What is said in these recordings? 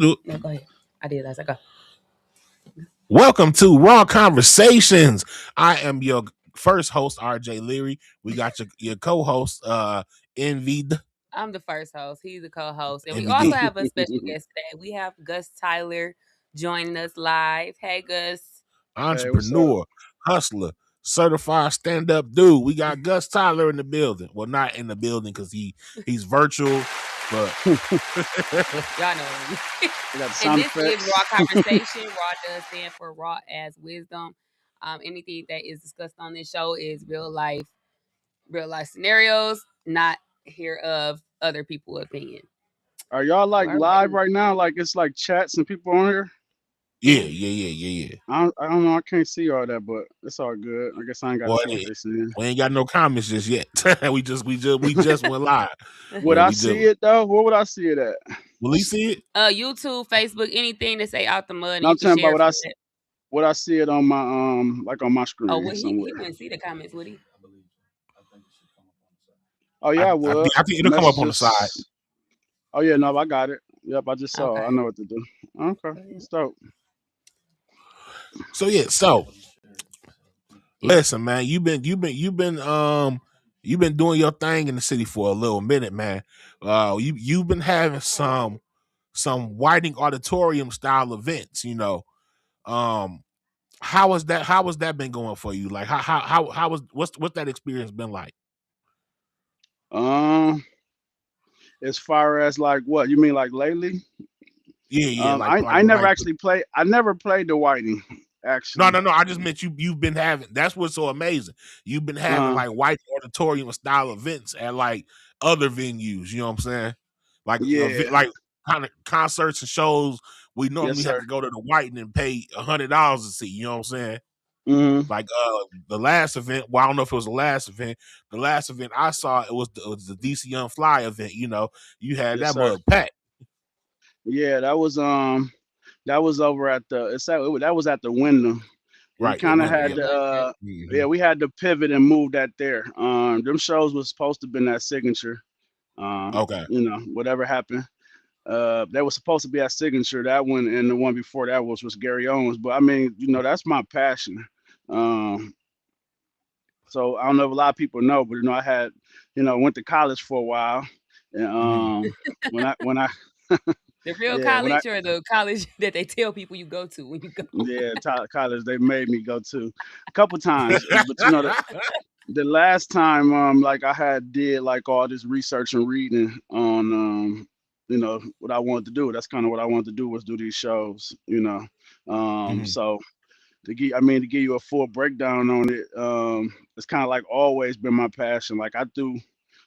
do it. No, go ahead. I did last. I go. Welcome to Raw Conversations. I am your first host, R.J. Leery. We got your co-host, Envied. I'm the first host. He's the co-host, and we also NVD. have a special guest today. We have Gus Tyler joining us live. Hey, Gus. Hey, what's up? Entrepreneur, hustler, certified stand-up dude. We got Gus Tyler in the building. Well, not in the building because he's virtual, but Y'all know him. We got And sound this is effects. Raw Conversation. Raw does stand for Raw as Wisdom. Anything that is discussed on this show is real life scenarios, not here of other people's opinion. Are y'all like All right. live right now? Like it's like chats and people on here? yeah. I don't know. I can't see all that, but it's all good. I guess I ain't got to Boy, see what they saying. we ain't got no comments just yet. we just went live. Would Yeah, I we see do. it though? Where would I see it at? Will he see it? YouTube, Facebook, anything that say out the mud, No, you I'm can talking share about from that. would I see it on my like on my Oh, screen well, he somewhere? wouldn't see the comments, would he? Oh yeah, I would. I think it'll come up on the side. Messages. Oh yeah, no, I got it. Yep, I just saw. Okay. I know what to do. Okay, it's dope. So listen, man, you've been doing your thing in the city for a little minute, man. You've been having some Whiting auditorium style events, you know. How has that been going for you? Like how was what's that experience been like? As far as like what you mean, like lately? Yeah, I never actually played. I never played the Whiting. No. Actually, I just meant you've been having. That's what's so amazing. You've been having like white auditorium style events at like other venues. You know what I'm saying? Like yeah, like kind of concerts and shows. We normally yes, have sir. to go to the Whiting and pay $100 to see. You know what I'm saying? Mm-hmm. Like the last event. Well, I don't know if it was the last event. The last event I saw it was the DC Young Fly event. You know, you had Yes, that sir. mug packed. Yeah, that was over at the that was at the Wyndham. We Right, kind of Winter, had yeah. to Mhm. we had to pivot and move that there. Them shows was supposed to been that signature. Okay. You know, whatever happened. That was supposed to be at signature. That one and the one before that was Gary Owens. But I mean, you know, that's my passion. So I don't know if a lot of people know, but you know, I had, you know, went to college for a while, and when I The real yeah when I college or the college that they tell people you go to when you go? yeah college they made me go to a couple times, but you know the last time like I had did like all this research and reading on you know what I wanted to do. That's kind of what I wanted to do was do these shows, you know. So to give you a full breakdown on it, it's kind of like always been my passion. Like I threw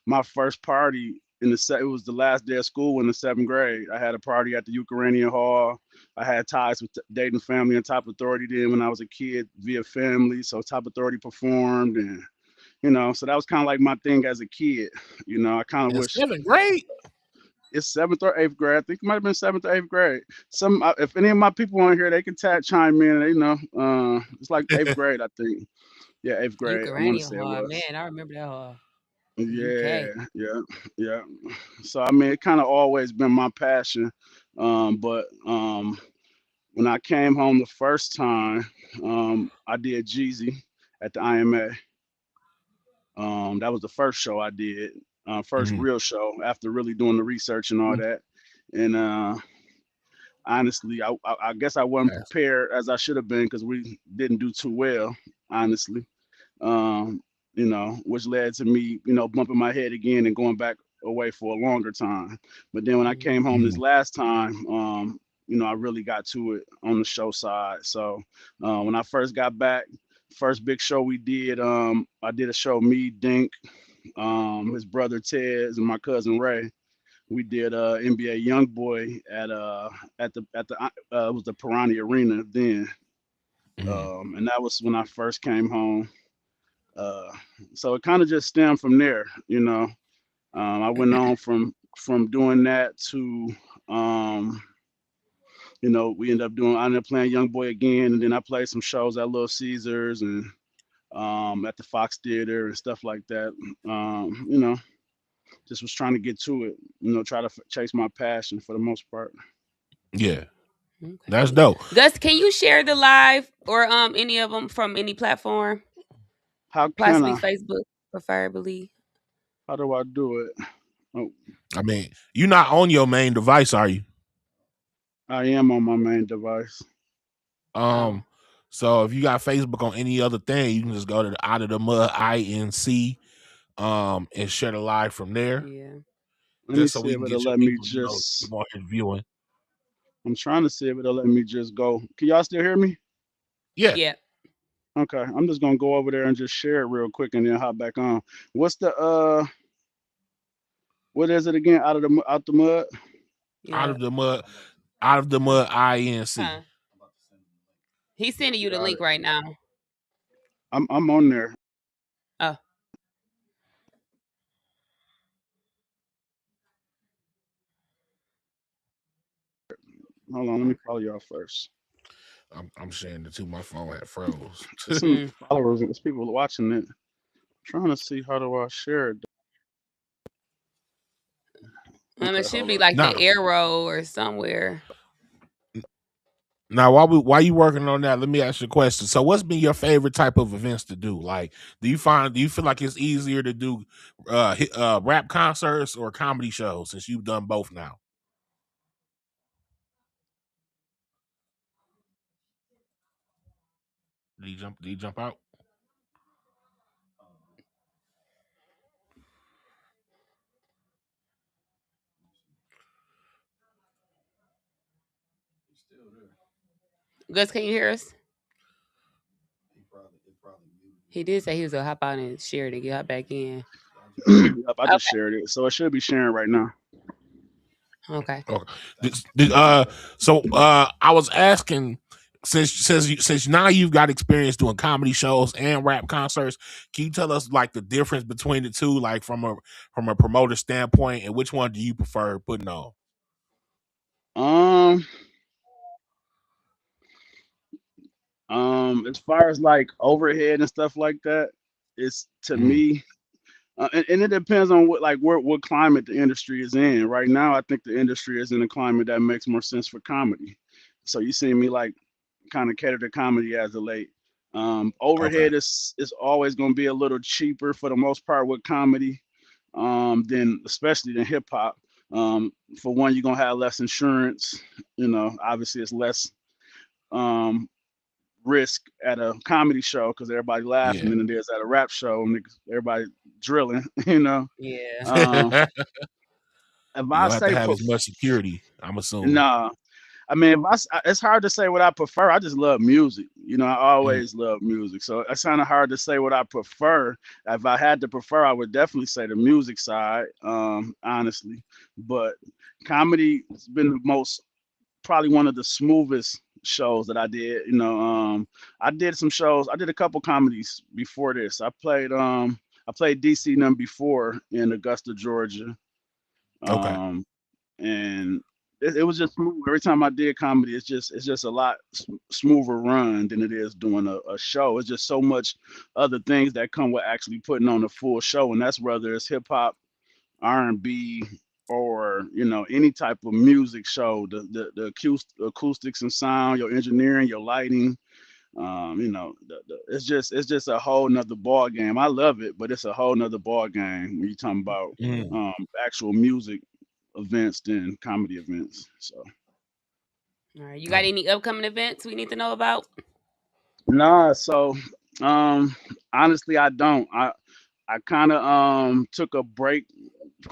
my first party it was the last day of school in the 7th grade. I had a party at the Ukrainian Hall. I had ties with Dayton Family and Top Authority then when I was a kid via family. So Top Authority performed, and you know, so that was kind of like my thing as a kid. You know, I kind of In wish 7th grade? it's 7th or 8th grade. I think it might have been 7th or 8th grade. If any of my people on here, they can chime in. You know, it's like 8th grade, I think. Yeah, 8th grade. I want to Ukrainian say it hall, was. man. I remember that hall. Yeah, UK. yeah. So I mean, it kind of always been my passion. But when I came home the first time, I did Jeezy at the IMA. That was the first show I did, first real show after really doing the research and all that. And honestly, I guess I wasn't prepared as I should have been because we didn't do too well, honestly. You know, which led to me, you know, bumping my head again and going back away for a longer time. But then when I came home this last time, you know, I really got to it on the show side. So when I first got back, first big show we did, I did a show, me, Dink, his brother Tez, and my cousin Ray. We did NBA YoungBoy at the it was the Piranha Arena then, and that was when I first came home. Uh, so it kind of just stemmed from there, you know. I went on from doing that to, you know, I ended up playing Young Boy again, and then I played some shows at Little Caesars and at the Fox Theater and stuff like that. You know, just was trying to get to it, you know, try to chase my passion for the most part. Yeah, Okay. that's dope. Gus, can you share the live or any of them from any platform? How can Possibly I? Facebook, preferably. How do I do it? Oh, I mean, you're not on your main device, are you? I am on my main device. Oh, Um, so if you got Facebook on any other thing, you can just go to the Out of the Mud INC and share the live from there, yeah. Let me just so see we if can it'll get your let me people, just. more viewing. I'm trying to see if it'll let me just go. Can y'all still hear me? Yeah, Yeah. Okay, I'm just gonna go over there and just share it real quick and then hop back on. What's the what is it again? Out the mud? Out Yeah. of the Mud, Out of the Mud INC. Huh. He's sending you the Got link it. right now. I'm on there. Oh, Hold on, let me okay. follow y'all first. I'm sharing it too. My phone had froze. There's some Mm. followers and there's people watching it. Trying to see how do I share it. It Okay, should hold be up. like the now, arrow or somewhere. while you working on that, let me ask you a question. So, what's been your favorite type of events to do? Like, do you feel like it's easier to do rap concerts or comedy shows since you've done both now? Did he jump out? Gus, can you hear us? He did say he was gonna hop out and share it and get hop back in. Yep, I just Okay. shared it, so it should be sharing right now. Okay. Okay. I was asking, since now you've got experience doing comedy shows and rap concerts, can you tell us like the difference between the two, like from a promoter standpoint, and which one do you prefer putting on? Um, as far as like overhead and stuff like that, it's to Mm, me, and it depends on what climate the industry is in. Right now, I think the industry is in a climate that makes more sense for comedy. So you see me like kind of cater to comedy as of late. okay. Overhead is always going to be a little cheaper for the most part with comedy, than especially than hip hop. For one, you're gonna have less insurance. Obviously it's less um, risk at a comedy show because everybody laughing Yeah. than it is at a rap show. Everybody drilling. You know. Yeah. Um, if You I don't have to say have as much security, I'm assuming. nah, I mean, it's hard to say what I prefer. I just love music. I Mm, always love music. So it's kind of hard to say what I prefer. If I had to prefer, I would definitely say the music side, honestly. But comedy has been the most, probably one of the smoothest shows that I did. I did some shows. I did a couple comedies before this. I played DC none before in Augusta, Georgia. okay. Um, and it was just smooth. Every time I did comedy, it's just a lot smoother run than it is doing a show. It's just so much other things that come with actually putting on a full show, and that's whether it's hip hop, R&B, or any type of music show. The acoustics and sound, your engineering, your lighting. It's just a whole nother ball game. I love it, but it's a whole nother ball game when you're talking about Mm. actual music events than comedy events. So All right. You got Oh, any upcoming events we need to know about? nah, so um honestly I don't. I kind of took a break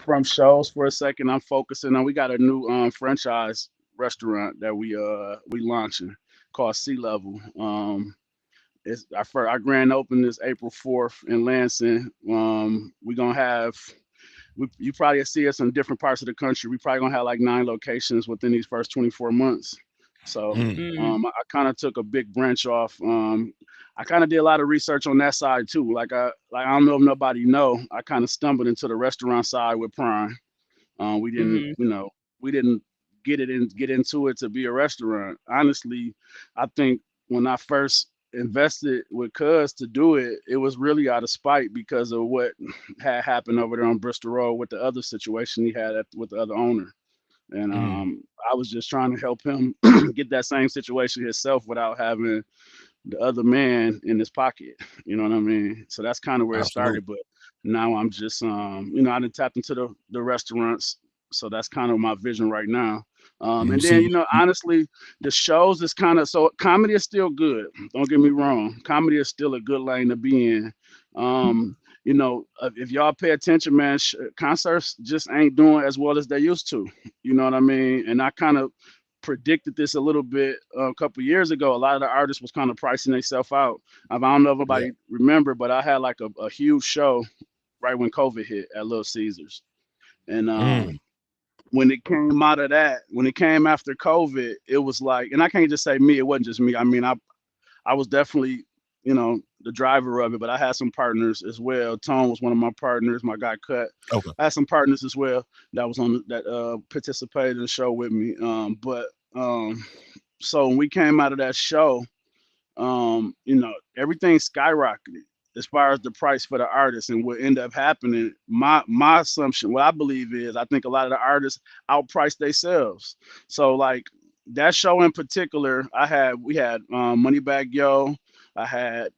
from shows for a second. I'm focusing on, we got a new franchise restaurant that we launching called Sea Level. It's our grand opening is April 4th in Lansing. We're gonna have you probably see us in different parts of the country. We probably gonna have like 9 locations within these first 24 months. So mm, Mm. I kind of took a big branch off. I kind of did a lot of research on that side too. Like I don't know if nobody know. I kind of stumbled into the restaurant side with Prime. We didn't, Mhm. we didn't get into it to be a restaurant. Honestly, I think when I first invested with Cuz to do it, it was really out of spite because of what had happened over there on Bristol Road with the other situation he had with the other owner. And Mm. I was just trying to help him get that same situation himself without having the other man in his pocket. You know what I mean? So that's kind of where it Absolutely. started. But now I'm just, I done tapped into the restaurants. So that's kind of my vision right now. You And then, see, honestly, the shows is kind of, so comedy is still good. Don't get me wrong. Comedy is still a good lane to be in. If y'all pay attention, man, concerts just ain't doing as well as they used to. You know what I mean? And I kind of predicted this a little bit a couple years ago. A lot of the artists was kind of pricing themselves out. I don't know if yeah. anybody remember, but I had like a huge show right when COVID hit at Little Caesars. And Mm. when it came out of that, when it came after COVID, it was like, and I can't just say me, it wasn't just me. I mean, I was definitely, the driver of it, but I had some partners as well. Tone was one of my partners, my guy Cut. Okay. I had some partners as well that was on that participated in the show with me. But so when we came out of that show, everything skyrocketed as far as the price for the artists. And what ended up happening, my assumption, what I believe is, I think a lot of the artists outpriced themselves. So like that show in particular, we had Moneybag Yo, I had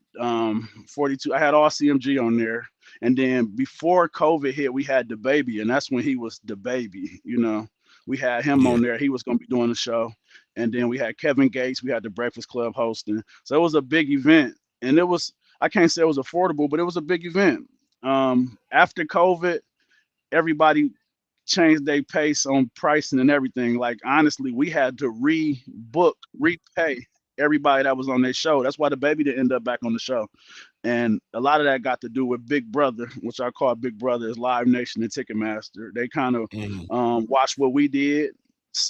42, I had all CMG on there. And then before COVID hit, we had the baby, and that's when he was the baby. We had him Yeah. on there. He was going to be doing the show. And then we had Kevin Gates. We had the Breakfast Club hosting. So it was a big event. And it was, I can't say it was affordable, but it was a big event. After COVID, everybody changed their pace on pricing and everything. Like, honestly, we had to repay everybody that was on their show. That's why the baby didn't end up back on the show. And a lot of that got to do with Big Brother, which I call Big Brother is Live Nation and Ticketmaster. They kind of Mm. watched what we did.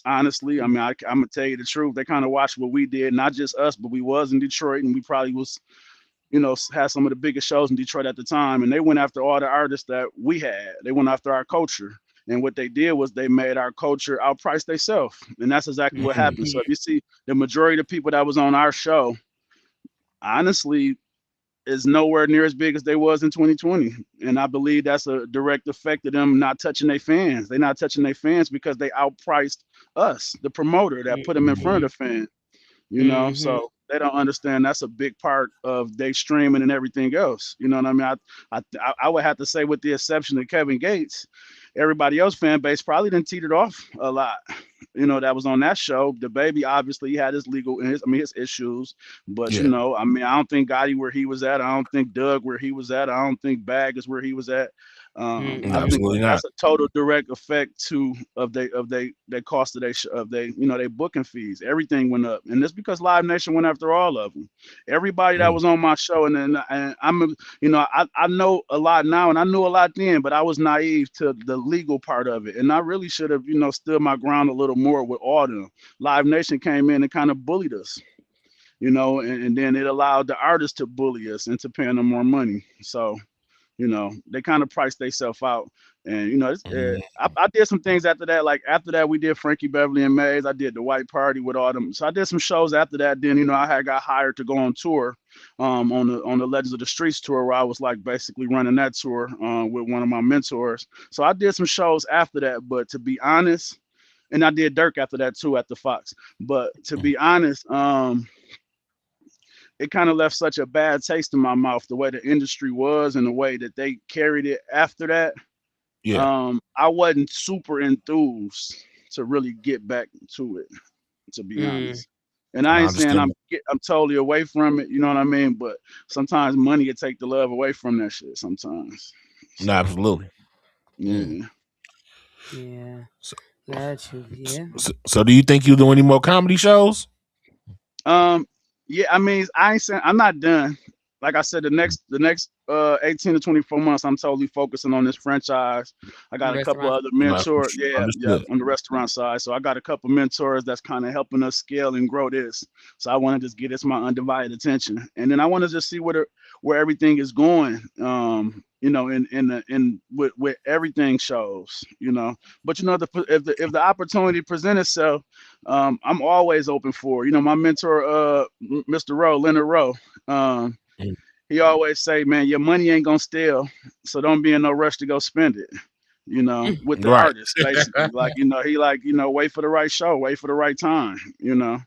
Honestly, I mean, I'm gonna tell you the truth. They kind of watched what we did, not just us, but we was in Detroit, and we probably was, had some of the biggest shows in Detroit at the time. And they went after all the artists that we had. They went after our culture. And what they did was they made our culture outprice themselves. And that's exactly what Mm. happened. So if you see the majority of the people that was on our show, honestly, is nowhere near as big as they was in 2020. And I believe that's a direct effect of them not touching their fans. They're not touching their fans because they outpriced us, the promoter that put them in front Mm. of the fan. Mm-hmm. So they don't understand that's a big part of they streaming and everything else. You know what I mean? I would have to say, with the exception of Kevin Gates, everybody else fan base probably didn't teetered off a lot. That was on that show. The baby, obviously, he had his legal, his issues. But Yeah. I mean, I don't think Gotti where he was at. I don't think Doug where he was at. I don't think Bag is where he was at. I think Absolutely not. that's a total direct effect they cost of they booking fees. Everything went up, and it's because Live Nation went after all of them. Everybody that Mm. was on my show, and I know a lot now, and I knew a lot then, but I was naive to the legal part of it, and I really should have stood my ground a little more with all of them. Live Nation came in and kind of bullied us. And then it allowed the artists to bully us into paying them more money. So they kind of priced themselves out. And Mm. I did some things after that. Like after that, we did Frankie Beverly and Mays. I did the White Party with all them. So I did some shows after that. Then I had got hired to go on tour, on the Legends of the Streets tour, where I was like basically running that tour with one of my mentors. So I did some shows after that. But to be honest, and I did Dirk after that too at the Fox. But to Mm. be honest, it kind of left such a bad taste in my mouth, the way the industry was and the way that they carried it after that. Yeah. I wasn't super enthused to really get back to it, to be Mm. honest. And I I ain't saying understand. I'm totally away from it, you know what I mean? But sometimes money will take the love away from that shit sometimes. No, So absolutely. Mm. yeah. Yeah. So, Got you. Yeah. so do you think you'll do any more comedy shows? Um, yeah, I mean, I ain't saying I'm not done. Like I said, the next 18 to 24 months, I'm totally focusing on this franchise. I got a couple Restaurant. other No, mentors. Yeah, yeah, understood. on the restaurant side. So I got a couple mentors that's kind of helping us scale and grow this. So I want to just get this my undivided attention, and then I want to just see where everything is going. In with everything shows. But if the opportunity presents itself, I'm always open for. My mentor, Mr. Rowe, Leonard Rowe. Um, Mm. he always say, man, your money ain't gonna steal, so don't be in no rush to go spend it. you know, with the Right. artist, basically. Like, you know, he like, you know, wait for the right show, wait for the right time, you know.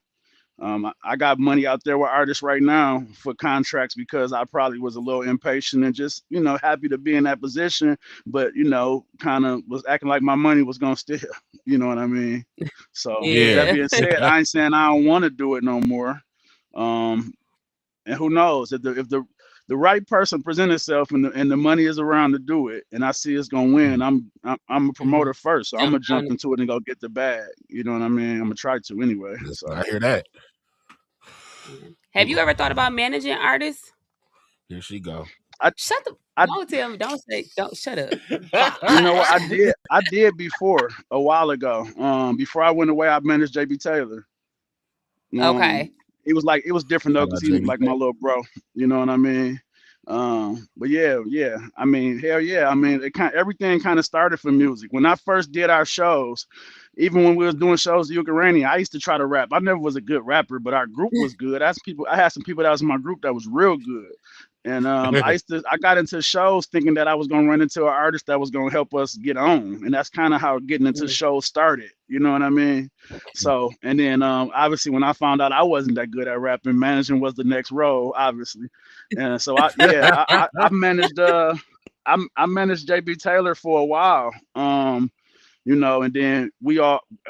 I got money out there with artists right now for contracts because I probably was a little impatient and just, you know, happy to be in that position, but, you know, kind of was acting like my money was going to steal. You know what I mean? So with that Yeah. Yeah. being said, I ain't saying I don't want to do it no more. Um, and who knows if the right person present itself and the money is around to do it, and I see it's gonna win, I'm a promoter first, so I'm Jump gonna on jump it. into it and go get the bag. You know what I mean? I'm gonna try to anyway. Listen, So I hear that. Yeah. Have you ever thought about managing artists? Here she go. I Shut the. I Don't tell me. Don't say. Don't shut up. Stop. you know what I did before a while ago. Before I went away, I managed JB Taylor. Okay. It was different though Shout because out he JB like my little bro. You know what I mean? But yeah. I mean, hell yeah. I mean, everything kind of started from music. When I first did our shows, even when we was doing shows at Ukrainian, I used to try to rap. I never was a good rapper, but our group was good. I had some people that was in my group that was real good. And I got into shows thinking that I was gonna run into an artist that was gonna help us get on, and that's kind of how getting into Mm. shows started. You know what I mean? So, and then obviously when I found out I wasn't that good at rapping, managing was the next role, obviously. And so I managed I managed JB Taylor for a while. You know, and then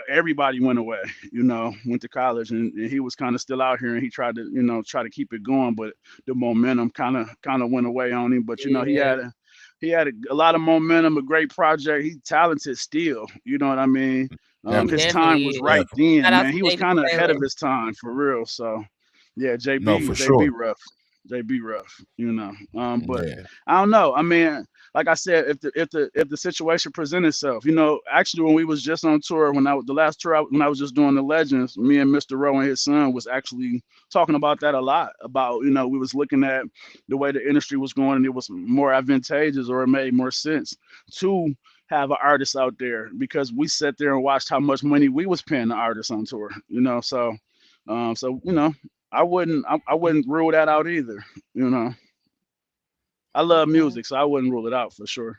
everybody went away, you know, went to college, and he was kind of still out here, and he tried to, you know, try to keep it going, but the momentum kind of went away on him. But you know, Yeah. he had a lot of momentum, a great project. He's talented still, you know what I mean? He His Definitely. time definitely was is. right Definitely. Shout then, out man. to He was David kind of ahead of Taylor. his time for real. So yeah, No, for sure. JB rough. JB rough, you know. But Yeah. I don't know. I mean, like I said, if the situation present itself, you know, actually when we was just on tour, when I was the last tour when I was just doing the Legends, me and Mr. Rowe and his son was actually talking about that a lot. About, you know, we was looking at the way the industry was going, and it was more advantageous, or it made more sense to have an artist out there, because we sat there and watched how much money we was paying the artists on tour, you know. So you know, I wouldn't rule that out either, you know. I love Okay. music, so I wouldn't rule it out for sure.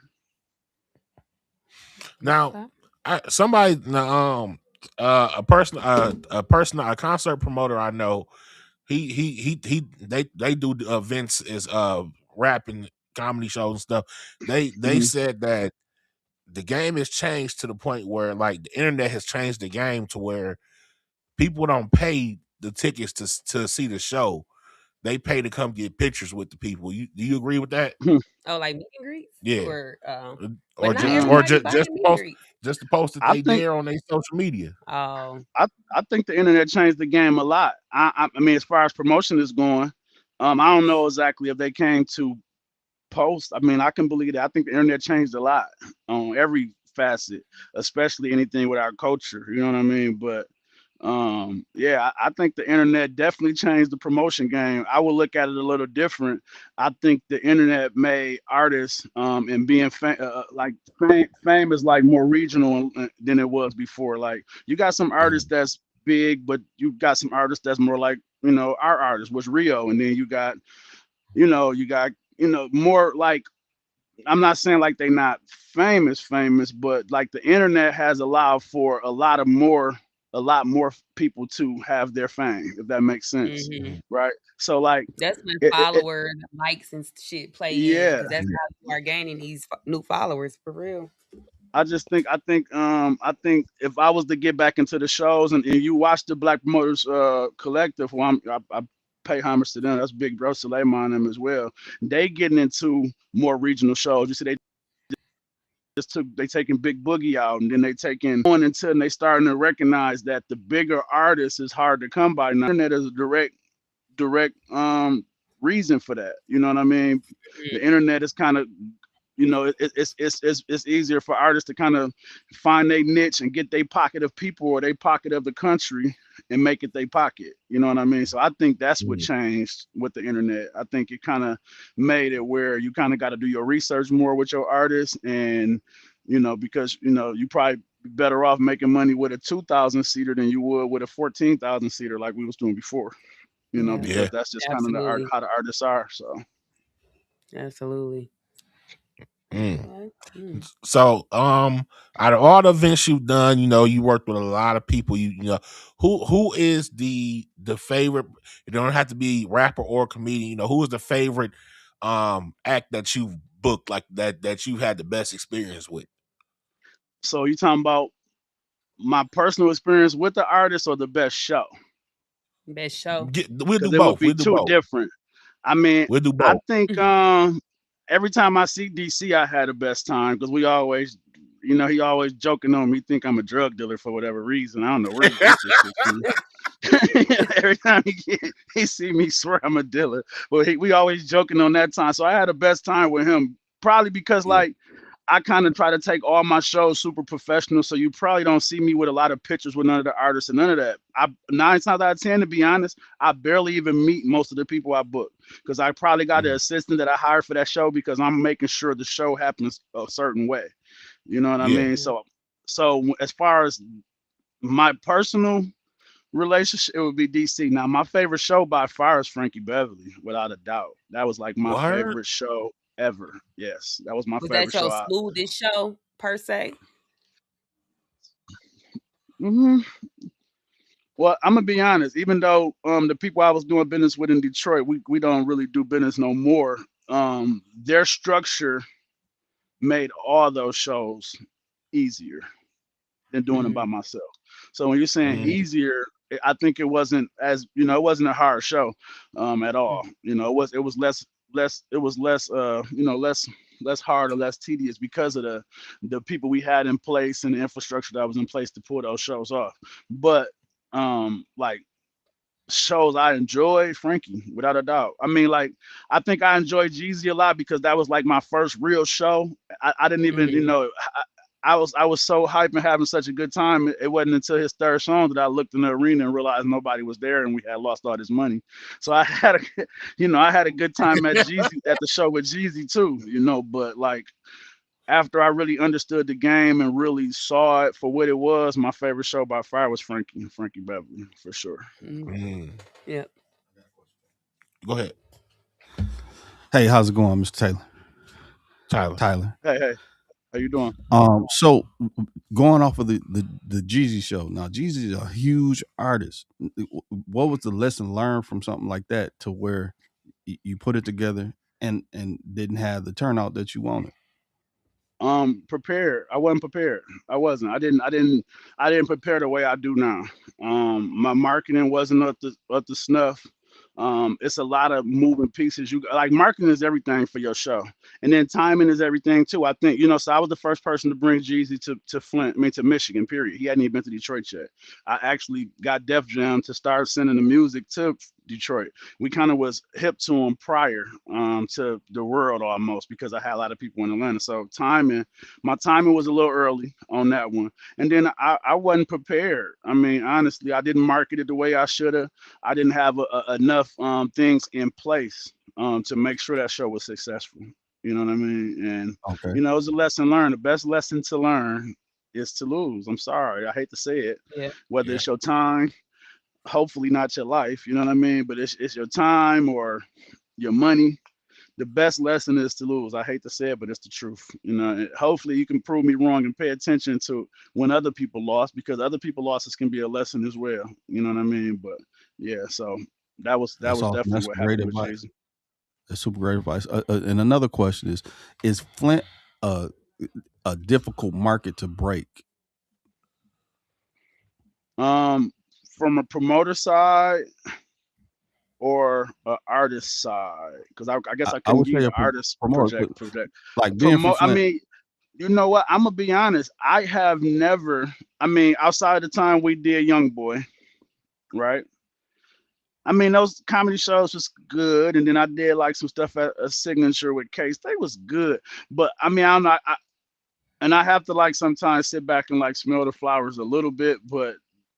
Now, Okay. somebody, a concert promoter I know, they do events as rap and comedy shows and stuff. They Hmm. said that the game has changed to the point where, like, the internet has changed the game to where people don't pay the tickets to see the show. They pay to come get pictures with the people. Do you agree with that? Oh, like meet and greets, Yeah. or but Or not just Um, everybody buying meet and greets. just to post that I they think there on their social media. Oh, I think the internet changed the game a lot. I mean, as far as promotion is going, I don't know exactly if they came to post. I mean, I can believe that. I think the internet changed a lot on every facet, especially anything with our culture. You know what I mean? But yeah, I think the internet definitely changed the promotion game. I would look at it a little different. I think the internet made artists and being fame is like more regional than it was before. Like, you got some artists Mhm. that's big, but you got some artists that's more like, you know, our artist was Rio, and then you got more like, I'm not saying like they not famous, but like the internet has allowed for a lot more people to have their fame, if that makes sense, mm-hmm. right? So like, That's when it followers, likes, and shit play in, yeah, because that's how you are gaining these new followers for real. I think if I was to get back into the shows, and you watch the Black Promoters Collective, well, I pay homage to them. That's Big Bro Suleiman and them as well. They getting into more regional shows. You see, they taking Big Boogie out, and then they taking going until they starting to recognize that the bigger artists is hard to come by now. Internet is a direct reason for that. You know what I mean? The internet is kind of, it's easier for artists to kind of find their niche and get their pocket of people, or their pocket of the country, and make it their pocket. You know what I mean? So I think that's what Mhm. changed with the internet. I think it kind of made it where you kind of got to do your research more with your artists, and because you probably be better off making money with a 2,000 seater than you would with a 14,000 seater like we was doing before. Yeah, Because Yeah. that's just kind of absolutely, how the artists are. So absolutely. Mm. So, out of all the events you've done, you worked with a lot of people. Who is the favorite? It don't have to be rapper or comedian. Who is the favorite act that you've booked, like that you've had the best experience with? So you talking about my personal experience with the artist or the best show? Best show. We'll do Because it would both. be We'll do two both. different. I mean, We'll do I both. think every time I see DC, I had the best time because we always, he always joking on me, think I'm a drug dealer for whatever reason. I don't know where he gets this shit from. Every time he see me, swear I'm a dealer. But we always joking on that time. So I had the best time with him, probably because Yeah. like I kind of try to take all my shows super professional. So you probably don't see me with a lot of pictures with none of the artists and none of that. 9 times out of 10, to be honest, I barely even meet most of the people I book because I probably got an assistant that I hired for that show because I'm making sure the show happens a certain way. You know what I Yeah. mean? So as far as my personal relationship, it would be DC. Now, my favorite show by far is Frankie Beverly, without a doubt. That was like my Word. favorite show ever. Yes, that was my Was that favorite your show. smoothest show per se? Hmm. Well, I'm gonna be honest. Even though the people I was doing business with in Detroit, we don't really do business no more. Their structure made all those shows easier than doing it by myself. So when you're saying Mm. easier, I think it wasn't as it wasn't a hard show at all. It was less less hard or less tedious because of the people we had in place and the infrastructure that was in place to pull those shows off. But like shows I enjoy, Frankie, without a doubt. I mean, like, I think I enjoyed Jeezy a lot because that was like my first real show. I didn't even, I was so hyped and having such a good time. It wasn't until his third song that I looked in the arena and realized nobody was there and we had lost all this money. So I had a, I had a good time at the show with Jeezy too, but like after I really understood the game and really saw it for what it was, my favorite show by far was Frankie Beverly, for sure. Mm. Yeah. Go ahead, Hey, how's it going, Mr. Taylor? Tyler. Tyler. Hey, how you doing? So going off of the Jeezy show. Now, Jeezy is a huge artist. What was the lesson learned from something like that to where you put it together and didn't have the turnout that you wanted? Prepared. I wasn't prepared. I wasn't. I didn't prepare the way I do now. My marketing wasn't up to snuff. It's a lot of moving pieces. You like marketing is everything for your show, and then timing is everything too. I think So I was the first person to bring Jeezy to Flint. I mean to Michigan. Period. He hadn't even been to Detroit yet. I actually got Def Jam to start sending the music to Detroit. We kind of was hip to him prior to the world almost because I had a lot of people in Atlanta. So my timing was a little early on that one. And then I wasn't prepared. I mean, honestly, I didn't market it the way I should have. I didn't have enough things in place to make sure that show was successful. You know what I mean? And Okay. it was a lesson learned. The best lesson to learn is to lose. I'm sorry, I hate to say it. Yeah. Whether Yeah. it's your time, hopefully not your life. You know what I mean? But it's your time or your money. The best lesson is to lose. I hate to say it, but it's the truth. Hopefully you can prove me wrong and pay attention to when other people lost because other people losses can be a lesson as well. You know what I mean? But yeah, so that That's was awesome. definitely That's what great happened with advice. Jason. That's super great advice. And another question is Flint a difficult market to break? From a promoter side or a artist side, because I guess I I can would say use a artist promoter, project like being from promote. I Flint. mean, you know what? I'm gonna be honest. I have never. I mean, outside the time we did Young Boy, right? I mean, those comedy shows was good, and then I did like some stuff at a signature with Case. They was good, but I mean, I'm not. And I have to like sometimes sit back and like smell the flowers a little bit, but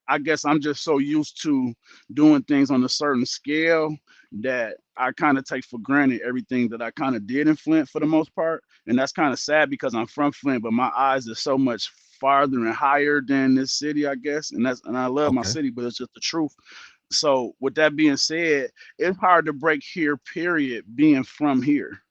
I guess I'm just so used to doing things on a certain scale that I kind of take for granted everything that I kind of did in Flint for the most part. And that's kind of sad because I'm from Flint, but my eyes are so much farther and higher than this city, I guess. And I love my Okay. city, but it's just the truth. So with that being said, it's hard to break here, period, being from here.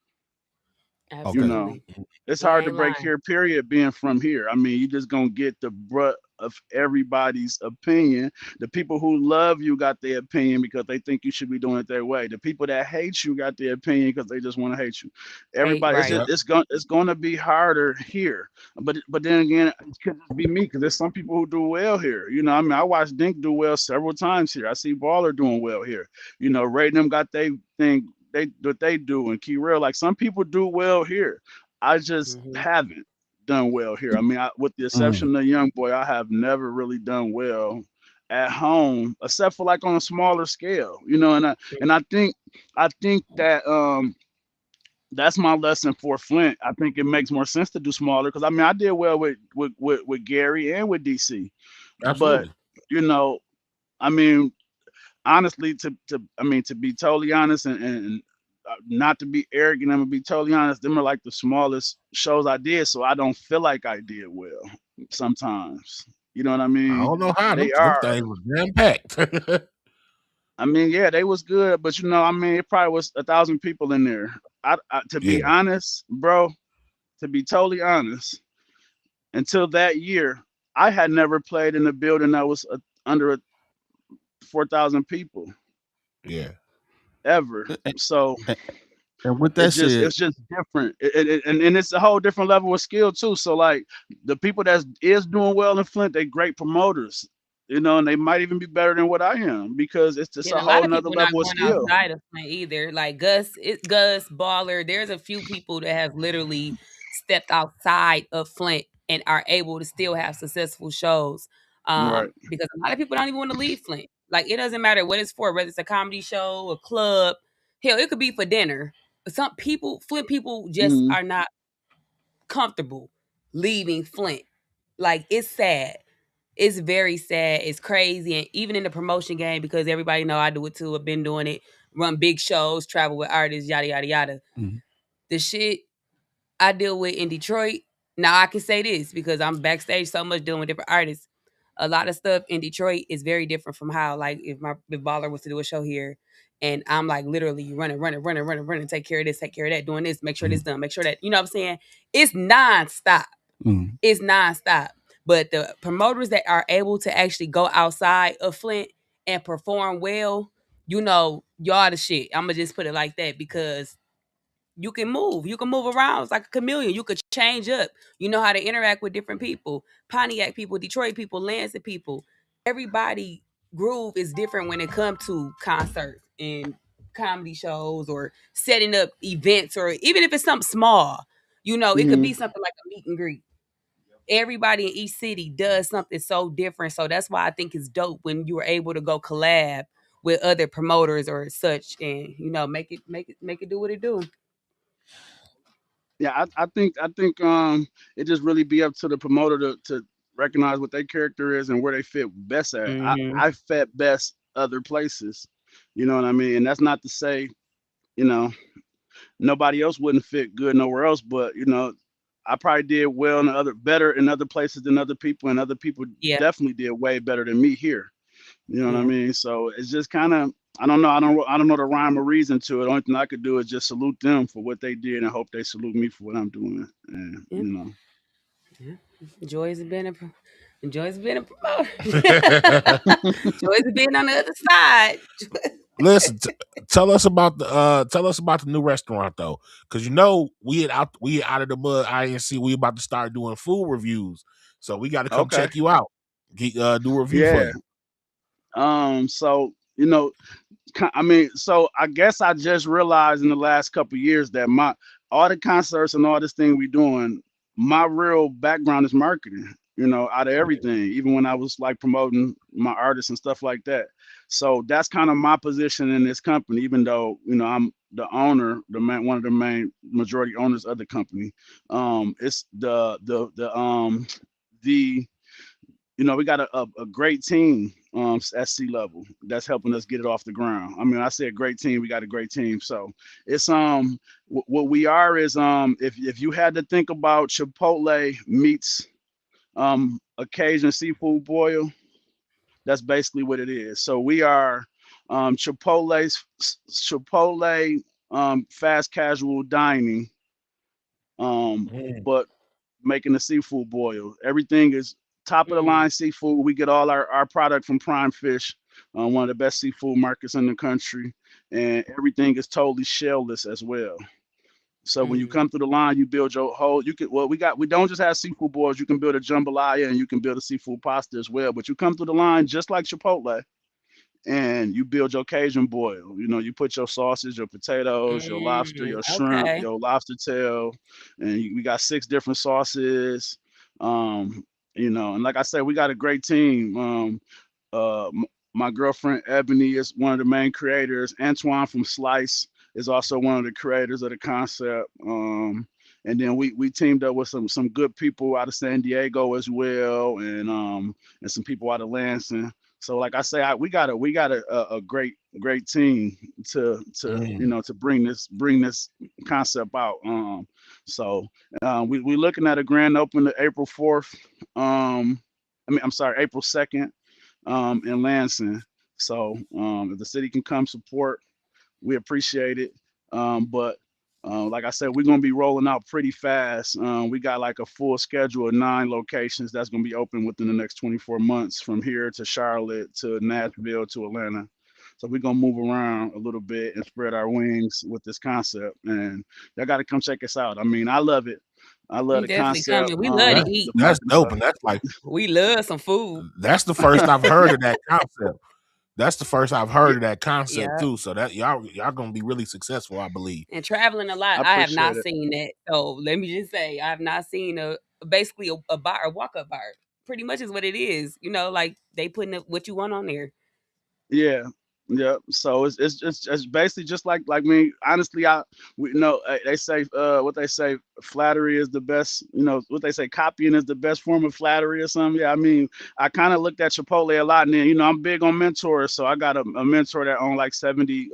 You Okay. know, Absolutely. it's He hard to ain't break lying. here, period, being from here. I mean, you just gonna get the brunt of everybody's opinion. The people who love you got their opinion because they think you should be doing it their way. The people that hate you got their opinion because they just want to hate you. Hey, Everybody, right. Yep. it's gonna be harder here. But then again, it could just be me because there's some people who do well here. You know, I mean, I watched Dink do well several times here. I see Baller doing well here. You know, Ray and them got they thing what they do, and Key Real, like some people do well here. I just Hmm. haven't done well here. I mean, with the Mm. exception of Young Boy, I have never really done well at home, except for like on a smaller scale, you know. And I think that that's my lesson for Flint. I think it makes more sense to do smaller because I mean I did well with Gary and with DC, but Absolutely. you know, I mean honestly, to be totally honest and not to be arrogant, I'm gonna be totally honest. Them are like the smallest shows I did, so I don't feel like I did well sometimes. You know what I I mean? don't know how them They them are. things were jam packed. I mean, yeah, they was good, but you know, I mean, it probably was 1,000 people in there. To be Yeah. honest, bro, to be totally honest, until that year, I had never played in a building that was under 4,000 people Mm. Yeah. ever. And, So and with that said, it's just different, and it's a whole different level of skill too. So like the people that is doing well in Flint, they great promoters, you know, and they might even be better than what I am because it's just And a a lot whole of nother people not level of going skill. outside of Flint either. Like Gus, Baller. There's a few people that have literally stepped outside of Flint and are able to still have successful shows. Right. Because a lot of people don't even want to leave Flint. Like it doesn't matter what it's for, whether it's a comedy show, a club, hell, it could be for dinner. Some people, Flint people, just Hmm. are not comfortable leaving Flint. Like it's sad. It's very sad. It's crazy. And even in the promotion game, because everybody know I do it too. I've been doing it. Run big shows, travel with artists, yada yada yada. mm, The shit I deal with in Detroit. Now I can say this because I'm backstage so much dealing with different artists. A lot of stuff in Detroit is very different from how like if Baller was to do a show here and I'm like literally running, take care of this, take care of that, doing this, make sure this mm, done, make sure that you know what I'm saying? It's nonstop. mm. It's nonstop. But the promoters that are able to actually go outside of Flint and perform well, you know, y'all the shit. I'm gonna just put it like that because you can move. You can move around. It's like a chameleon. You could change up. You know how to interact with different people. Pontiac people, Detroit people, Lansing people. Everybody groove is different when it comes to concerts and comedy shows or setting up events or even if it's something small. You know, it could Hmm. be something like a meet and greet. Everybody in each city does something so different. So that's why I think it's dope when you are able to go collab with other promoters or such and you know make it do what it do. Yeah, I think it just really be up to the promoter to recognize what their character is and where they fit best at. Hmm. I fit best other places, you know what I mean? And that's not to say, you know, nobody else wouldn't fit good nowhere else, but you know, I probably did well in other better in other places than other people, and other people Yeah, definitely did way better than me here. You know what I yeah. mean? So it's just kind of I don't know. I don't know the rhyme or reason to it. The only thing I could do is just salute them for what they did and hope they salute me for what I'm doing. And Yeah, you know, yeah. Joy's been a Joy's been a promoter. Joy's been on the other side. Listen, tell us about the new restaurant though, because you know we out of the mud INC. We about to start doing food reviews, so we got to come okay, check you out. Do a review for yeah. you. So you know, I mean, so I guess I just realized in the last couple of years that my all the concerts and all this thing we doing, my real background is marketing. You know, out of everything, even when I was like promoting my artists and stuff like that. So that's kind of my position in this company, even though you know I'm the owner, one of the main majority owners of the company. It's the you know, we got a great team at sea level that's helping us get it off the ground. I mean, I say a great team, we got a great team. So it's what we are is if you had to think about Chipotle meets a Cajun seafood boil, that's basically what it is. So we are Chipotle fast casual dining Mm. But making the seafood boil. Everything is top of the line seafood. We get all our product from Prime Fish, one of the best seafood markets in the country, and everything is totally shellless as well. So when you come through the line, you build your whole. You can we don't just have seafood boils. You can build a jambalaya and you can build a seafood pasta as well. But you come through the line just like Chipotle, and you build your Cajun boil. You know, you put your sauces, your potatoes, your lobster, your shrimp, Okay. your lobster tail, and we got 6 different sauces. You know, and like I said, we got a great team. My girlfriend Ebony is one of the main creators. Antoine from Slice is also one of the creators of the concept. And then we teamed up with some good people out of San Diego as well, and some people out of Lansing. So like I say, we got a great team to Mm. you know to bring this concept out. We looking at a grand open to April 4th. I'm sorry, April 2nd, in Lansing. So if the city can come support, we appreciate it. But like I said, we're gonna be rolling out pretty fast. We got like a full schedule of 9 locations that's gonna be open within the next 24 months, from here to Charlotte to Nashville to Atlanta. So we're gonna move around a little bit and spread our wings with this concept. And y'all gotta come check us out. I mean, I love it. I love I'm the definitely concept, coming. We love to the eat. That's marketing dope, side. and that's like We love some food. that's the first I've heard of that concept. That's the first I've Yeah, heard of that concept Yeah. too. So that y'all gonna be really successful, I believe. And traveling a lot, I I have appreciate not it. seen that. So let me just say, I have not seen basically a bar, a walk up bar. Pretty much is what it is. You know, like they putting what you want on there. Yeah, yeah. So it's basically just like me. Honestly, we know they say what they say, flattery is the best. You know what they say, copying is the best form of flattery or something. Yeah, I mean, I kind of looked at Chipotle a lot, and then I'm big on mentors, so I got a mentor that owned like 70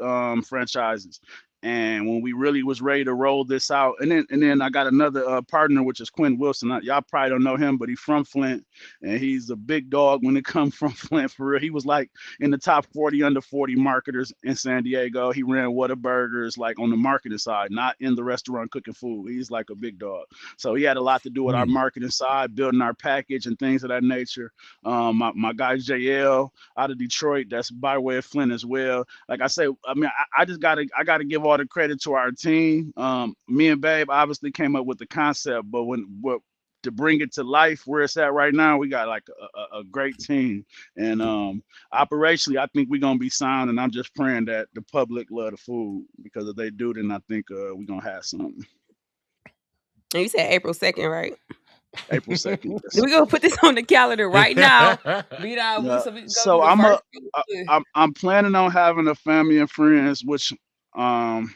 franchises. And when we really was ready to roll this out, and then I got another partner, which is Quinn Wilson. Y'all probably don't know him, but he's from Flint, and he's a big dog when it comes from Flint for real. He was like in the top 40 under 40 marketers in San Diego. He ran Whataburgers, like on the marketing side, not in the restaurant cooking food. He's like a big dog. So he had a lot to do with our Mm. marketing side, building our package and things of that nature. My guy JL out of Detroit, that's by way of Flint as well. Like I say, I mean, I gotta give all the credit to our team. Me and Babe obviously came up with the concept, but to bring it to life where it's at right now, we got like a great team. And operationally, I think we're gonna be sound, and I'm just praying that the public love the food, because if they do, then I think we're gonna have something. And you said April 2nd, right? April 2nd, yes. We gonna put this on the calendar right now. Read out Yeah. so we can go So be the I'm first. I'm planning on having a family and friends, which I'm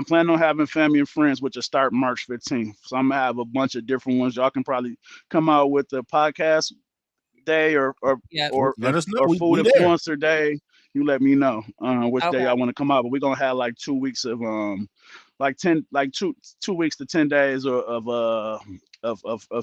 planning on having family and friends, which will start March 15th. So I'm gonna have a bunch of different ones. Y'all can probably come out with the podcast day Yep. Let us know. or food We there. influencer day. You let me know which day Okay. y'all want to come out. But we're gonna have like 2 weeks of like 10 like 2 weeks to 10 days of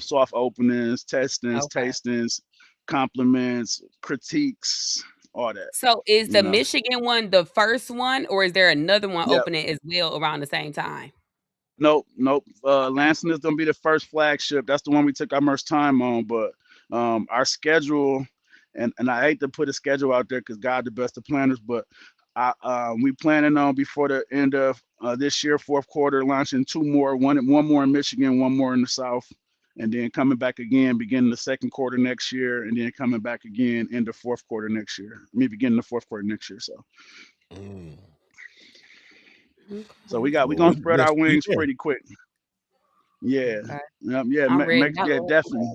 soft openings, testings, Okay. tastings, compliments, critiques, all that. So is You the know. Michigan one the first one, or is there another one Yep. opening as well around the same time? Nope, nope. Okay. Lansing is gonna be the first flagship. That's the one we took our most time on. But our schedule, and I hate to put a schedule out there because God the best of planners, but we planning on before the end of this year, fourth quarter, launching two more. One more in Michigan, one more in the South, and then coming back again beginning the second quarter next year, and then coming back again in the fourth quarter next year. I mean, beginning the fourth quarter next year. Mm. So Okay. we Well, gonna we spread our we wings there. pretty quick. Yeah, Okay. yeah, I'm ready. I yeah, love definitely.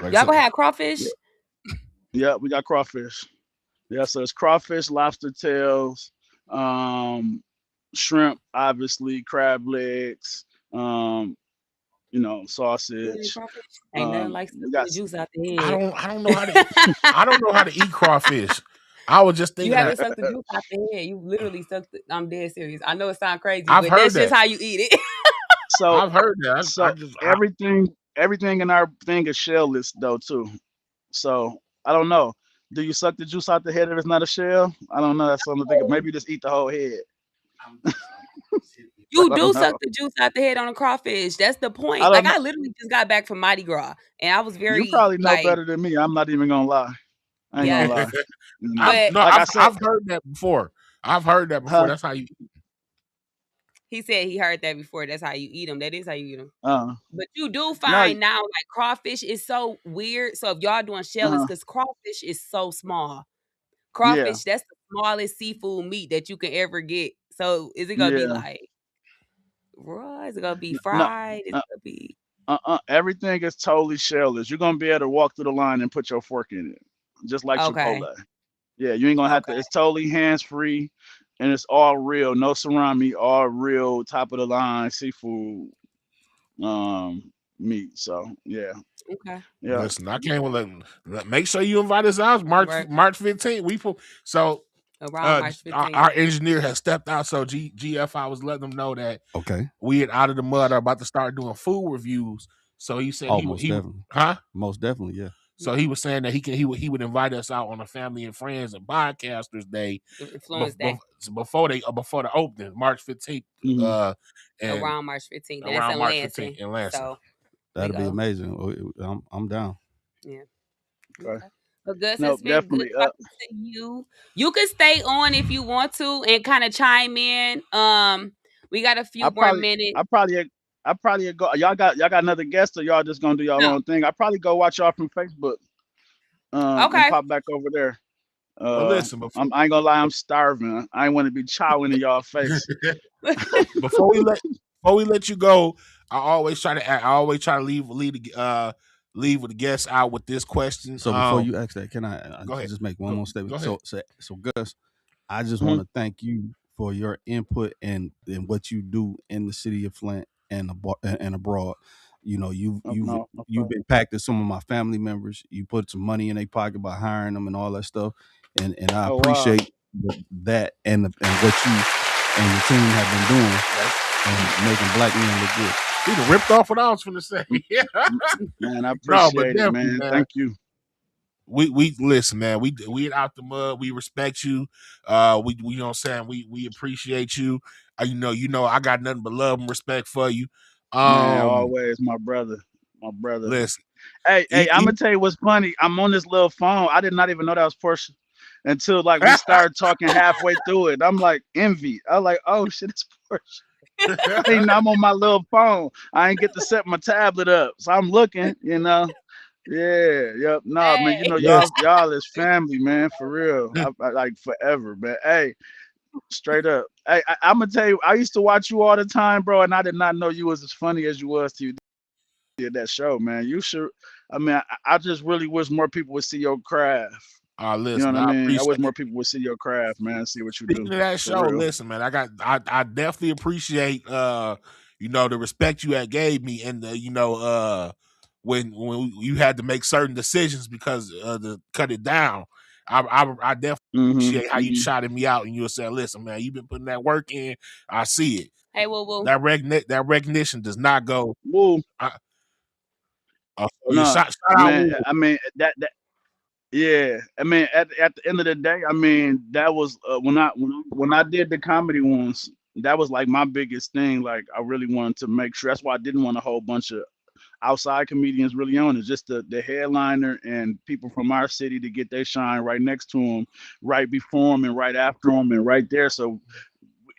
Like I y'all said, gonna have Yeah, crawfish? yeah, we got crawfish. Yeah, so it's crawfish, lobster tails, um, shrimp, obviously, crab legs, um, You eat sausage. crawfish? Ain't nothing like We sucking got the juice out the I head. don't I don't know how to I don't know how to eat crawfish. I was just You thinking that haven't sucked the juice out the head. You literally sucked it. I'm dead serious. I know it sounds crazy, I've but heard that's just that. how you eat it. so I've heard that. I so just everything in our thing is shellless though too. So I don't know. Do you suck the juice out the head if it's not a shell? I don't know. That's something to think of. Maybe you just eat the whole head. You I do don't know. suck the juice out the head on a crawfish. That's the point. I don't Like know. I literally just got back from Mardi Gras, and I was You very probably know like, better than me. I'm not even gonna lie. I ain't gonna yes. lie. You know, I've But no, like I I've said, I've heard that before. I've heard that before. huh? That's how you. he said he heard that before. That's how you eat them. That is how you eat them. Uh, But you do no, find now like crawfish is so weird. So if y'all doing shellings, because crawfish is so small. yeah, Crawfish, that's the smallest seafood meat that you can ever get. So is it gonna be yeah. like raw? Is it gonna be No, fried? Is it gonna be everything is totally shellless. You're gonna be able to walk through the line and put your fork in it, just like okay? Chipotle. Yeah, you ain't gonna have to. Okay. It's totally hands free, and it's all real. No salami, all real, top of the line seafood meat. So yeah, Okay. yeah. Listen, I can't make sure you invite us out Right. March 15th. So Around March 15th. our engineer has stepped out, so GFI was letting them know that Okay. we at Out of the Mud are about to start doing food reviews. So he said Oh, most definitely. huh? Most definitely, yeah. So he was saying that he would invite us out on a family and friends and podcasters day Influence Day. before the opening, March 15th. Mhm. And Around March 15th. And that's around in March Lansing. 15th in Lansing. So That'd be go. amazing. I'm down. Yeah. Okay. But Gus, No, it's been good definitely. talking to you. You can stay on if you want to and kind of chime in. We got a I few more probably, minutes. I probably go. Y'all got another guest, or y'all just gonna do y'all No. own thing? I probably go watch y'all from Facebook. And Okay. pop back over there. Well, listen, I ain't gonna lie, I'm starving. I ain't want to be chowing in y'all face. before we let you go, I always try to leave with the guests out with this question. So before you ask that, can I go ahead. just make one more statement? Go So Gus, I just Mhm. want to thank you for your input and what you do in the city of Flint and abroad. You know, No you've problem. impacted some of my family members. You put some money in their pocket by hiring them and all that stuff. And I Oh wow. appreciate that and what you and your team have been doing and making black men look good. He done ripped off what I was finna say. Man, I No, but appreciate it, definitely, man. man. Thank you. We listen, man. We Out the Mud. We respect you. We you know what I'm saying. We appreciate you. You know. I got nothing but love and respect for you. Man, always my brother. My brother. Listen. Hey, I'm gonna tell you what's funny. I'm on this little phone. I did not even know that was Portia until like we started talking halfway through it. I'm like envy. I was like, oh shit, it's Portia. I'm on my little phone. I ain't get to set my tablet up, so I'm looking. Yeah, yep. No, man. Hey. Y'all is family, man. For real. I like forever, man. Hey, straight up. Hey, I'm gonna tell you. I used to watch you all the time, bro, and I did not know you was as funny as you was till you did that show, man. You should. I mean, I just really wish more people would see your craft. You know Listen, what I I mean? I appreciate. wish more people would see your craft, man. See what you do. Speaking of that For show, real. listen, man, I definitely appreciate the respect you had gave me and when you had to make certain decisions because to cut it down. I definitely appreciate how you shouted me out and you were saying, listen, man, you've been putting that work in. I see it. Hey, woo. That recognition does not go. Woo. No, Shout out, man. Woo. I mean that. Yeah, I mean, at the end of the day, I mean, that was when I did the comedy ones. That was like my biggest thing. Like, I really wanted to make sure. That's why I didn't want a whole bunch of outside comedians really on it. Just the headliner and people from our city to get their shine right next to them, right before them, and right after them, and right there. So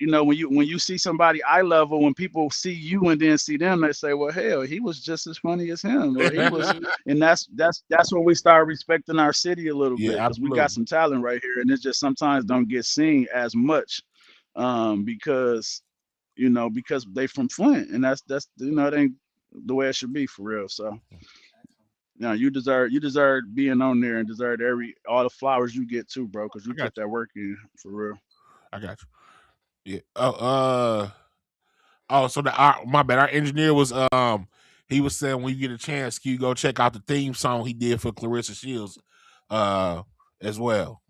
when you see somebody eye level, when people see you and then see them, they say, well, hell, he was just as funny as him, or he was. And that's when we start respecting our city a little bit, Yeah, because we got some talent right here, and it just sometimes don't get seen as much, because because they from Flint, and that's it ain't the way it should be, for real. So you deserve being on there, and deserve all the flowers you get too, bro, because you put that work in, for real. I got you. Yeah. So my bad. Our engineer was he was saying when you get a chance, can you go check out the theme song he did for Clarissa Shields, as well.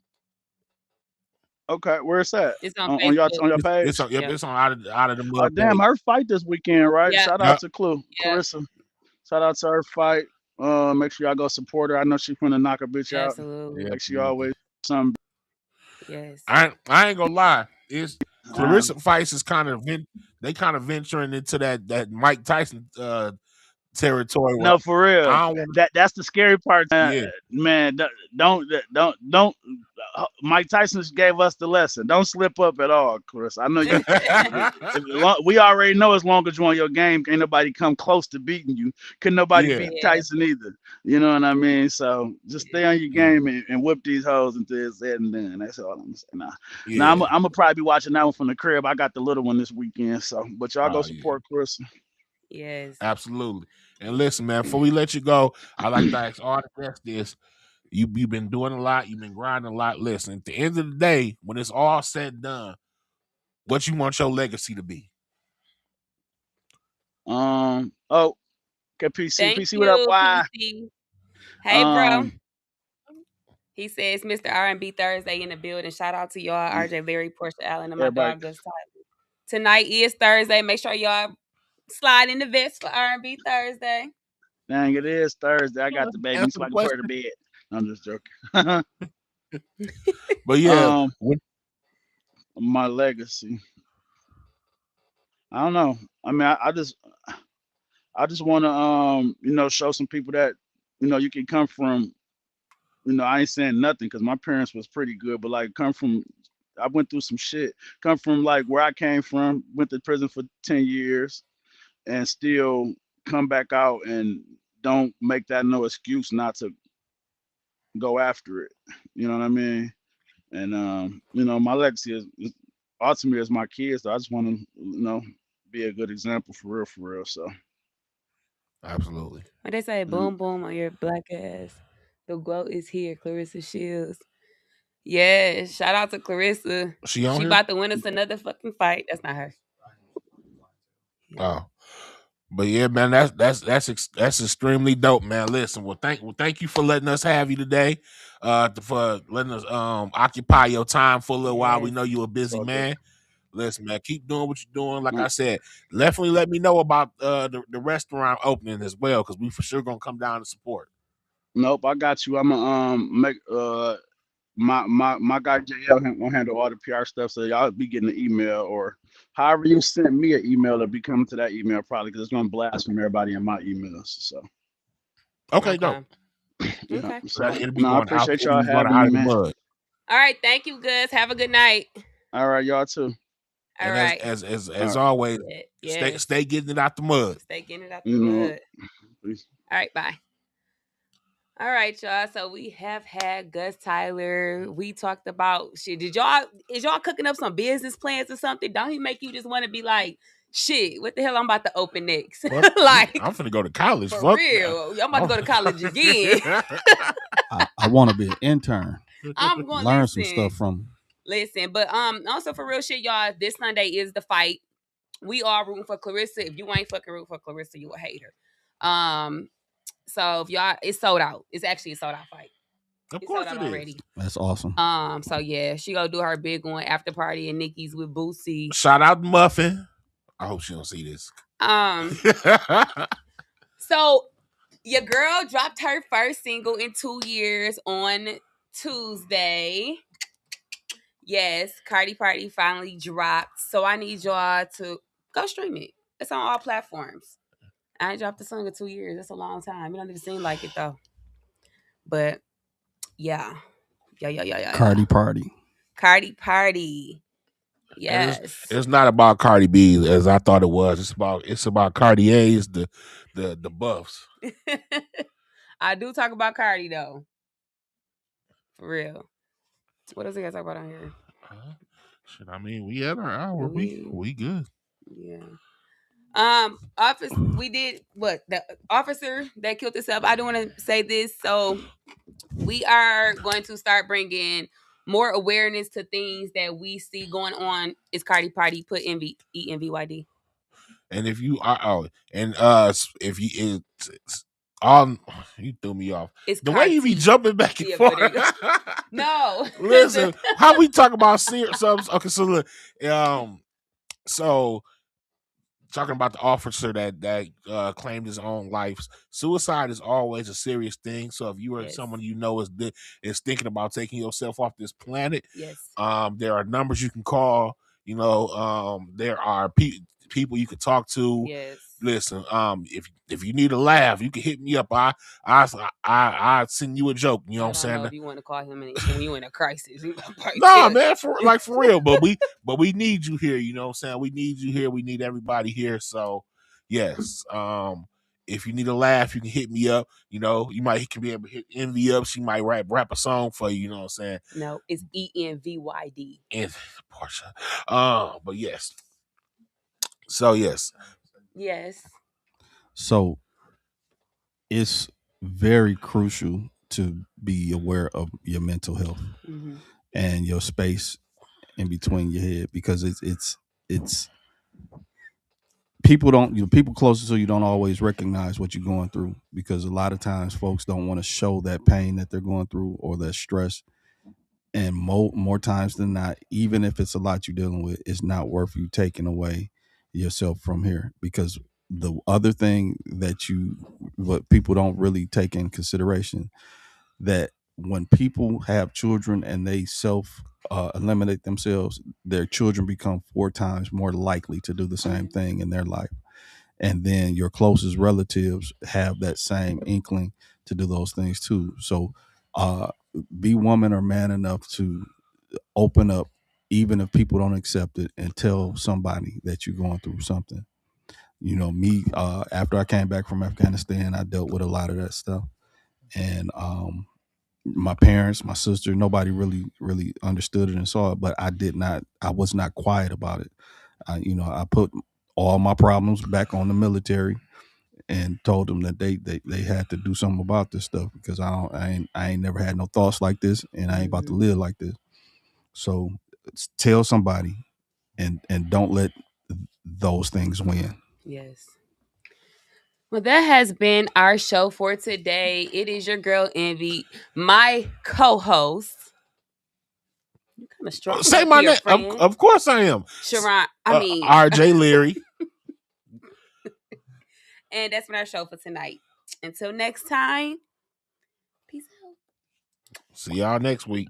Okay, where's that? It's on On your Facebook. page? It's on Out of the Oh Mud damn, page. her fight this weekend, right? Yeah. Shout Yeah. out to Yeah. Clarissa. Shout out to her fight. Make sure y'all go support her. I know she's gonna knock a bitch out. Absolutely. Yeah. Like she always something. Yes. I ain't gonna lie. It's Clarissa fights is kind of they kind of venturing into that Mike Tyson territory. No, for real. I don't want That's the scary part, yeah. man. Don't. Mike Tyson gave us the lesson. Don't slip up at all, Chris. I know you. We already know as long as you're on your game, ain't nobody come close to beating you. Couldn't nobody beat Tyson either. You know what I mean? So just stay on your game and whip these hoes until it's said and done. That's all I'm saying. Now I'm gonna probably be watching that one from the crib. I got the little one this weekend, so but y'all go support Chris. Yes, absolutely. And listen, man, before we let you go, I like to ask all the guests this. You've been doing a lot. You've been grinding a lot. Listen, at the end of the day, when it's all said and done, what you want your legacy to be? Okay, PC. Thank PC, you, what up? Why? PC. Hey, bro. He says, Mr. R&B Thursday in the building. Shout out to y'all, RJ, Leery, Portia Allen, and my dog, Gus Tyler. Tonight is Thursday. Make sure y'all slide in the vest for R&B Thursday. Dang, it is Thursday. I got the baby, so I can put her to bed. I'm just joking. But yeah, my legacy. I don't know. I mean, I just want to, show some people that, you can come from. I ain't saying nothing because my parents was pretty good, but like I went through some shit. Come from like where I came from, went to prison for 10 years, and still come back out and don't make that no excuse not to go after it. You know what I mean? And my legacy is ultimately as my kids. So I just want to, be a good example for real. So absolutely. When they say boom boom on your black ass, the GOAT is here, Clarissa Shields. Yeah, shout out to Clarissa. She about to win us another fucking fight. That's not her. Oh. But yeah, man, that's extremely dope, man. Listen, thank you for letting us have you today. For letting us occupy your time for a little while. We know you're a busy man. Listen, man, keep doing what you're doing. Like I said, definitely let me know about the restaurant opening as well, because we for sure gonna come down to support. Nope, I got you. I'm gonna make my guy JL gonna handle all the PR stuff, so y'all be getting an email or however you send me an email to be coming to that email probably because it's gonna blast from everybody in my emails. So okay. Dope. Okay. So, I appreciate y'all having me, man. All right, thank you, Gus. Have a good night. All right, y'all too. All right. As always, stay getting it out the mud. Stay getting it out the mud. Please. All right, bye. All right, y'all. So we have had Gus Tyler. We talked about shit. Is y'all cooking up some business plans or something? Don't he make you just want to be like, shit, what the hell I'm about to open next? Like, I'm finna go to college. For real. I'm about to go to college again. I want to be an intern. I'm going to learn some stuff from. Listen, but also for real shit, y'all, this Sunday is the fight. We are rooting for Clarissa. If you ain't fucking rooting for Clarissa, you a hater. So if y'all, it's sold out. It's actually a sold out fight. Of course it is. Already. That's awesome. So yeah, she gonna do her big one after party in Nikki's with Boosie. Shout out Muffin. I hope she don't see this. So your girl dropped her first single in 2 years on Tuesday. Yes, Cardi Party finally dropped. So I need y'all to go stream it. It's on all platforms. I ain't dropped a song in 2 years. That's a long time. It don't even seem like it though. But yeah. Cardi Party. Yes. It's not about Cardi B as I thought it was. It's about Cartier's the buffs. I do talk about Cardi though. For real. What else we gotta talk about on here? Shit, I mean, we at our hour. We good. Yeah. We did what? The officer that killed himself. I do want to say this. So we are going to start bringing more awareness to things that we see going on. Is Cardi Party put ENVYD? And if you are, if you you threw me off. It's the way you be jumping back and forth. No, listen, how we talk about serious subs? Okay, so look, so talking about the officer that claimed his own life. Suicide is always a serious thing. So if you are someone is thinking about taking yourself off this planet, yes, there are numbers you can call. You know, there are people you could talk to. Yes. Listen, if you need a laugh, you can hit me up. I send you a joke. You know what I'm saying? Know if you want to call him when you in a crisis. No, man, for real. But we need you here. You know what I'm saying? We need you here. We need everybody here. So yes, if you need a laugh, you can hit me up. You know, can be able to hit Envy up. She might rap a song for you. You know what I'm saying? No, it's ENVYD. And Portia. But yes. So yes. Yes. So it's very crucial to be aware of your mental health and your space in between your head, because it's people people closer to you don't always recognize what you're going through, because a lot of times folks don't want to show that pain that they're going through or that stress. And more times than not, even if it's a lot you're dealing with, it's not worth you taking away yourself from here. Because the other thing what people don't really take in consideration, that when people have children and they self eliminate themselves, their children become 4 times more likely to do the same thing in their life. And then your closest relatives have that same inkling to do those things too. So be woman or man enough to open up, even if people don't accept it, and tell somebody that you're going through something. You know, me, after I came back from Afghanistan, I dealt with a lot of that stuff. And my parents, my sister, nobody really understood it and saw it, but I was not quiet about it. I put all my problems back on the military and told them that they had to do something about this stuff, because I ain't never had no thoughts like this, and I ain't about to live like this. So tell somebody, and don't let those things win. Yes. Well, that has been our show for today. It is your girl Envy, my co-host. You kind of strong. Say my name. Of course I am. Sharon. RJ Leery. And that's been our show for tonight. Until next time, peace out. See y'all next week.